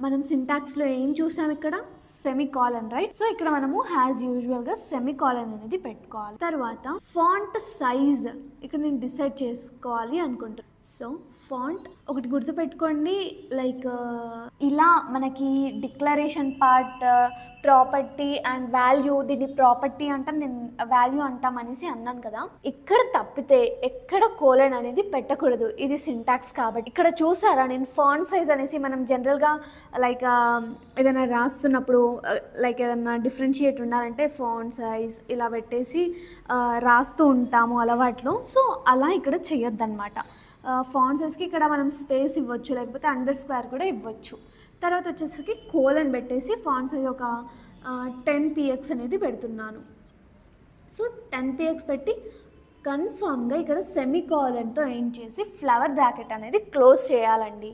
మనం సింటాక్స్లో ఏం చూసాం ఇక్కడ సెమికాలన్, రైట్? సో ఇక్కడ మనము యాజ్ యూజువల్గా సెమికాలన్ అనేది పెట్టుకోవాలి. తర్వాత ఫాంట్ సైజ్ ఇక్కడ నేను డిసైడ్ చేసుకోవాలి అనుకుంటున్నాను. సో ఫాంట్ ఒకటి గుర్తుపెట్టుకోండి, లైక్ ఇలా మనకి declaration part property and value, దీన్ని ప్రాపర్టీ అంటాం, నేను వాల్యూ అంటాం అనేసి అన్నాను కదా. ఇక్కడ తప్పితే ఎక్కడ కోలన్ అనేది పెట్టకూడదు, ఇది సింటాక్స్ కాబట్టి. ఇక్కడ చూసారా నేను ఫాంట్ సైజ్ అనేసి మనం జనరల్గా లైక్ ఏదైనా రాస్తున్నప్పుడు లైక్ ఏదైనా డిఫరెన్షియేట్ ఉండాలంటే ఫాంట్ సైజ్ ఇలా పెట్టేసి రాస్తూ ఉంటాము అలవాట్లో. సో అలా ఇక్కడ చేయొద్దన్నమాట. ఫాంట్ సైజ్కి ఇక్కడ మనం స్పేస్ ఇవ్వచ్చు, లేకపోతే అండర్ స్క్వేర్ కూడా ఇవ్వచ్చు. తర్వాత వచ్చేసరికి కోలన్ పెట్టేసి ఫాంట్ సైజ్ ఒక 10 px అనేది పెడుతున్నాను. సో 10 px పెట్టి కన్ఫామ్గా ఇక్కడ సెమీకాలన్తో ఎండ్ చేసి ఫ్లవర్ బ్రాకెట్ అనేది క్లోజ్ చేయాలండి.